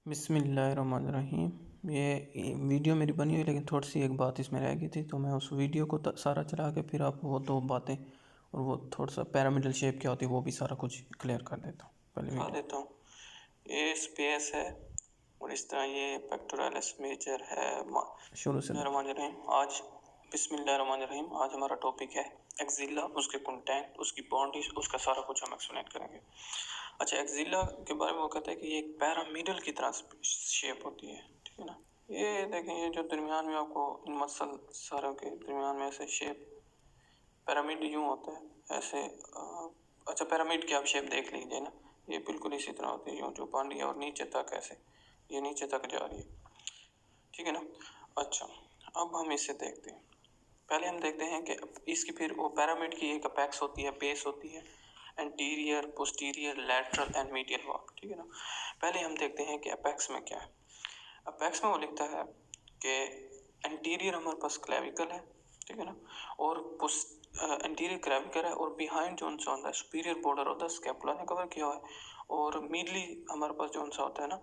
बिस्मिल्लाहिर्रहमानिर्रहीम। ये वीडियो मेरी बनी हुई, लेकिन थोड़ी सी एक बात इसमें रह गई थी, तो मैं उस वीडियो को सारा चला के फिर आपको वो दो बातें और वो थोड़ा सा पैरामिडल शेप क्या होती है वो भी सारा कुछ क्लियर कर देता हूँ। पहले दिखा देता हूँ। ये स्पेस है और इस तरह ये पेक्टोरलिस मेजर है। शुरू से बिस्मिल्लाहिर्रहमानिर्रहीम। आज हमारा टॉपिक है एक्सिला, उसके कंटेंट, उसकी बॉन्डिस, उसका सारा कुछ हम एक्सप्लेन करेंगे। अच्छा, एक्सिला के बारे में वो कहता है कि ये एक पैरामिडल की तरह शेप होती है, ठीक है ना। ये देखें, ये जो दरमियान में आपको इन मसल सारों के दरमियान में ऐसे शेप पिरामिड यूं होता है ऐसे। अच्छा, पिरामिड की आप शेप देख लीजिए ना, ये बिल्कुल इसी तरह होती है, यूं जो बांडी है और नीचे तक ऐसे ये नीचे तक जा रही है, ठीक है ना। अच्छा, अब हम इसे देखते हैं। पहले हम देखते हैं कि इसकी फिर वो पिरामिड की एक अपेक्स होती है, बेस होती है, anterior, posterior, lateral and medial wall, ठीक है ना। पहले हम देखते हैं कि अपेक्स में क्या है। अपेक्स में वो लिखता है कि एंटीरियर हमारे पास क्लेविकल है, ठीक है ना, और एंटीरियर क्लेविकल है और बिहाइंड जो सा होता है सुपीरियर बॉर्डर होता है स्कैपुला ने कवर किया हुआ है, और मिडली हमारे पास जो सा होता है ना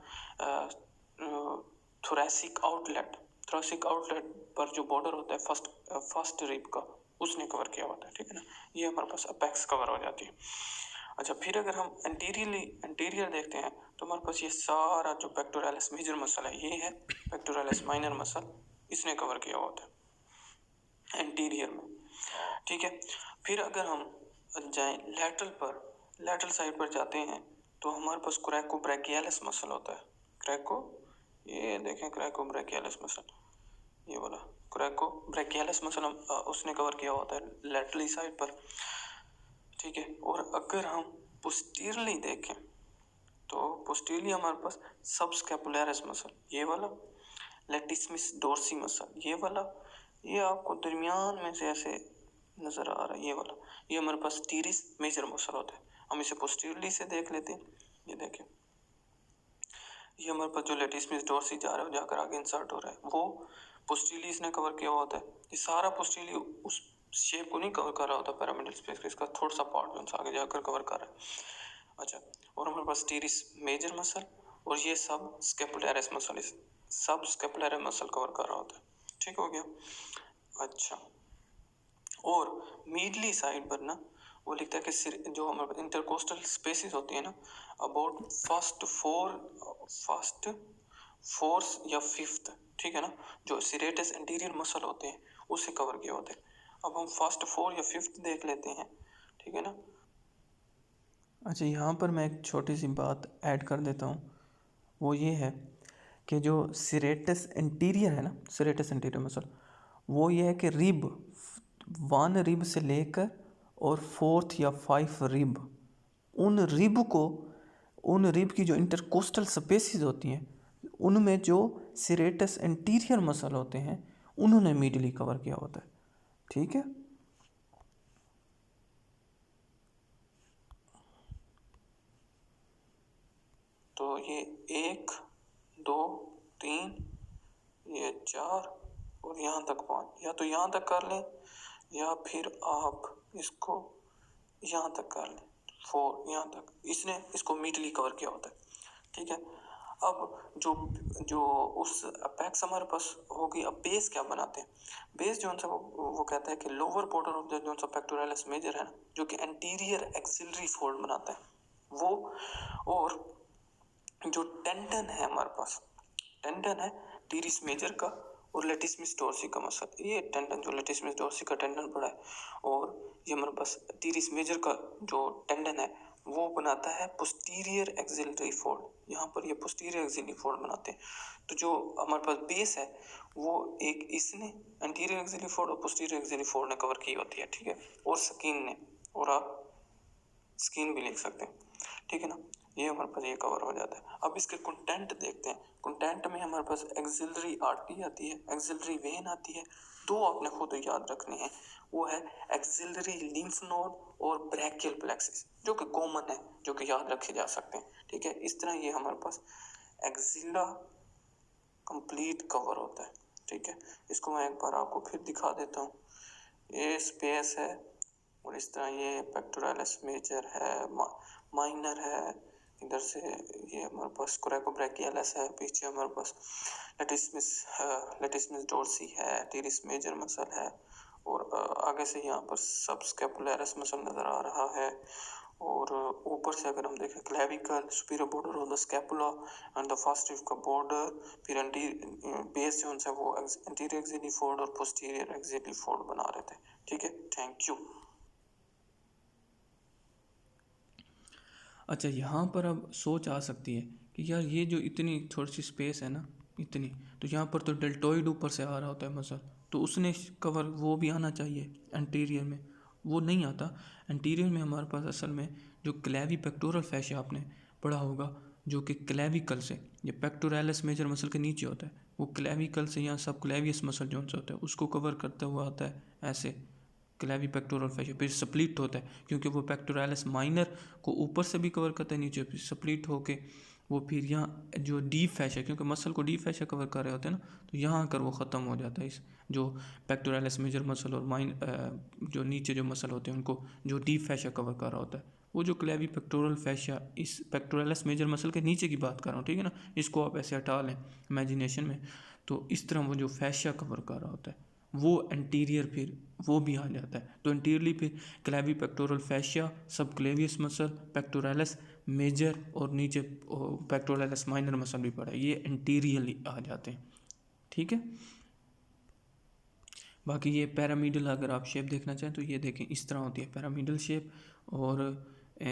थोरेसिक आउटलेट पर जो बॉर्डर होता है फर्स्ट रिब का, उसने कवर किया होता है, ठीक है ना। ये हमारे पास अपेक्स कवर हो जाती है। अच्छा, फिर अगर हम एंटीरियर देखते हैं तो हमारे पास ये सारा जो पेक्टोरलिस मेजर मसल है, ये है पेक्टोरलिस माइनर मसल, इसने कवर किया होता है एंटीरियर में, ठीक है। फिर अगर हम जाएं लेटरल साइड पर जाते हैं तो हमारे पास क्रेकोब्रैकियलिस मसल होता है। ये देखें, क्रेकोब्रैकियलिस मसल, ये वाला क्रेकोब्रैकियलिस मसल उसने कवर किया होता है लेटरली साइड पर, ठीक है। और अगर हम पोस्टीरियरली देखें तो पोस्टीरियरली हमारे पास सबस्कैपुलरिस मसल, ये वाला, लेटिसिमिस डोर्सी मसल, ये वाला, ये आपको दरमियान में से ऐसे नजर आ रहा है, ये वाला, ये हमारे पास टीरिस मेजर मसल होता है। हम इसे पोस्टीरियरली से देख लेते हैं। ये देखें, ये हमारे पास जो लेटिसिमिस डोर्सी जा रहा है जाकर आगे इंसर्ट हो रहा है, वो पोस्टीरियरली इसने कवर किया होता है। ये सारा पोस्टीरियरली उस शेप को नहीं कवर कर रहा होता पिरामिडल स्पेस का, इसका थोड़ा सा पार्ट जो आगे जाकर कवर कर रहा है। अच्छा, और हमारे पास टीरिस मेजर मसल और ये सब स्कैपुलरिस मसल, सब स्कैपुलर मसल कवर कर रहा होता है, ठीक हो गया। अच्छा, और मीडली साइड पर ना वो लिखता है कि जो हमारे इंटरकोस्टल स्पेसिस होती है ना, अबाउट फर्स्ट फोर्थ या फिफ्थ, ठीक है ना, जो सिरेटस एंटीरियर मसल होते हैं उसे कवर किया होता है। अब हम फर्स्ट फोर या फिफ्थ देख लेते हैं, ठीक है ना। अच्छा, यहाँ पर मैं एक छोटी सी बात ऐड कर देता हूँ, वो ये है कि जो सिरेटस एंटीरियर है ना, सिरेटस एंटीरियर मसल, वो ये है कि रिब 1 रिब से लेकर और 4th या 5 रिब, उन रिब की जो इंटरकोस्टल स्पेसिस होती हैं उनमें जो सिरेटस एंटीरियर मसल होते हैं उन्होंने मीडली कवर किया होता है, ठीक है। तो ये 1 2 3, ये 4 और यहाँ तक 5, या तो यहाँ तक कर लें या फिर आप इसको यहाँ तक कर लें, 4 यहाँ तक, इसने इसको मीटली कवर किया होता है, ठीक है। अब जो जो उस अपेक्स हमारे पास होगी, अब बेस क्या बनाते हैं। बेस जो सा वो कहता है कि लोअर बॉर्डर ऑफ द जो सा पेक्टोरलिस मेजर है ना, जो कि एंटीरियर एक्सिलरी फोल्ड बनाता है वो, और जो टेंडन है हमारे पास, टेंडन है टीरिस मेजर का और लेटिसिमिस डोर्सी का मसल, ये टेंडन जो लेटिसिमिस डोर्सी का टेंडन पड़ा है, और ये हमारे पास टीरिस मेजर का जो टेंडन है वो बनाता है पोस्टीरियर एक्सिलरी फोल्ड। यहाँ पर ये पोस्टीरियर एक्सिलरी फोल्ड बनाते हैं। तो जो हमारे पास बेस है वो एक इसने एंटीरियर एक्सिलरी फोल्ड और पोस्टीरियर एक्सिलरी फोल्ड ने कवर की होती है, ठीक है, और स्किन ने, और आप स्किन भी लिख सकते हैं, ठीक है ना। ये हमारे पास ये कवर हो जाता है। अब इसके कंटेंट देखते हैं। कंटेंट में हमारे पास एक्सिलरी आर्टरी आती है, एक्सिलरी वेन आती है, दो आपने खुद याद रखने हैं, वो है एक्सिलरी लिम्फ नोड और ब्रैकियल प्लेक्सिस, जो कि कॉमन है, जो कि याद रखे जा सकते हैं, ठीक है। इस तरह ये हमारे पास एक्सिला कंप्लीट कवर होता है, ठीक है। इसको मैं एक बार आपको फिर दिखा देता हूँ। ये स्पेस है और इस तरह ये पेक्टोरलिस मेजर है, माइनर है, इधर से ये हमारे पास कोरेकोब्रैकियलिस है, पीछे हमारे पास लेटिसमिस डोर्सी है, टीरिस मेजर मसल है, और आगे से यहाँ पर सबस्कैपुलरिस मसल नज़र आ रहा है। और ऊपर से अगर हम देखें clavicle, superior border of the scapula and the first rib का बॉर्डर, फिर बेस जो है वो एंटीरियर एक्सिली फोल्ड और पोस्टीरियर एक्सिली फोल्ड बना रहे थे। ठीक है, थैंक यू। अच्छा, यहाँ पर अब सोच आ सकती है कि यार ये जो इतनी थोड़ी सी स्पेस है ना, इतनी, तो यहाँ पर तो डेल्टोइड ऊपर से आ रहा होता है मसल, तो उसने कवर वो भी आना चाहिए एंटीरियर में, वो नहीं आता। एंटीरियर में हमारे पास असल में जो क्लेवी पेक्टोरल फैशिया आपने पढ़ा होगा, जो कि क्लेविकल से, ये पेक्टोरलिस मेजर मसल के नीचे होता है, वो क्लेविकल से यहाँ सब क्लेवियस मसल जो होता है उसको कवर करते हुए आता है ऐसे क्लेवी पेक्टोरल फैशिया। फिर स्प्लिट होता है क्योंकि वो पेक्टोरलिस माइनर को ऊपर से भी कवर करता है, नीचे, फिर स्प्लिट होके वो फिर यहाँ जो डीप फैशिया, क्योंकि मसल को डीप फैशिया कवर कर रहे होते हैं ना, तो यहाँ आकर वो ख़त्म हो जाता है। इस जो पेक्टोरलिस मेजर मसल और जो नीचे जो मसल होते हैं उनको जो डीप फैशिया कवर कर रहा होता है, वो जो क्लेवी पेक्टोरल फैशिया इस पेक्टोरलिस मेजर मसल के नीचे की बात कर रहा हूँ, ठीक है ना, इसको आप ऐसे हटा लें इमेजिनेशन में, तो इस तरह वो जो फैशिया कवर कर रहा होता है वो एंटीरियर फिर वो भी आ जाता है। तो एंटीरियरली फिर क्लेवी पेक्टोरल फैशिया, सब क्लेवियस मसल, पेक्टोरलिस मेजर और नीचे पेक्टोरलिस माइनर मसल भी पड़ा है, ये एंटीरियरली आ जाते हैं। ठीक है, बाकी ये पैरामीडल अगर आप शेप देखना चाहें तो ये देखें इस तरह होती है पैरामीडल शेप, और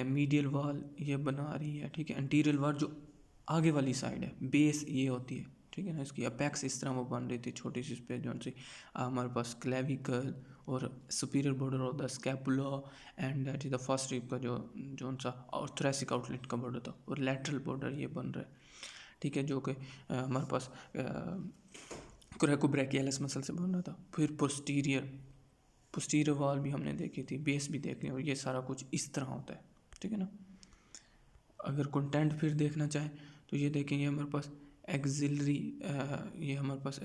मीडियल वाल ये बना रही है, ठीक है। एंटीरियर वाल जो आगे वाली साइड है, बेस ये होती है, ठीक है ना, इसकी अपेक्स इस तरह वो बन रही थी छोटी सी स्पेस जो सी हमारे पास क्लेविकल और superior border of the scapula and that is the first rib का जो सा और थोरेसिक आउटलेट का बॉर्डर था, और लैटरल बॉर्डर ये बन रहा है, ठीक है, जो कि हमारे पास कोरेकोब्रैकियलिस मसल से बन रहा था। फिर पोस्टीरियर वाल भी हमने देखी थी, बेस भी देख लिया, और ये सारा कुछ इस तरह होता है, ठीक है ना। अगर कंटेंट फिर देखना चाहें तो ये देखेंगे हमारे पास एक्सिलरी, ये हमारे पास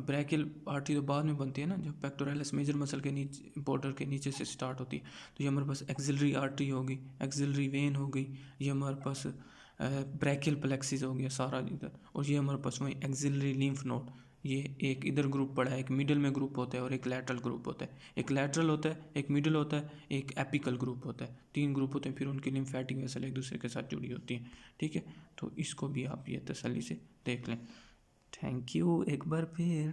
ब्रैकियल आर्टरी तो बाद में बनती है ना, जब पेक्टोरलिस मेजर मसल के नीचे बॉर्डर के नीचे से स्टार्ट होती है, तो ये हमारे पास एक्सिलरी आर्टरी होगी, एक्सिलरी वेन हो गई, ये हमारे पास ब्रैकियल प्लेक्सिस हो गया सारा इधर, और ये हमारे पास वही एक्सिलरी लिम्फ नोड, ये एक इधर ग्रुप पड़ा है, एक मिडिल में ग्रुप होता है और एक लैटरल ग्रुप होता है, एक लैटरल होता है, एक मिडिल होता है, एक एपिकल ग्रुप होता है, 3 ग्रुप होते हैं, फिर उनकी लिम्फेटिक वेसल एक दूसरे के साथ जुड़ी होती हैं, ठीक है। तो इसको भी आप ये तसल्ली से देख लें। थैंक यू एक बार फिर।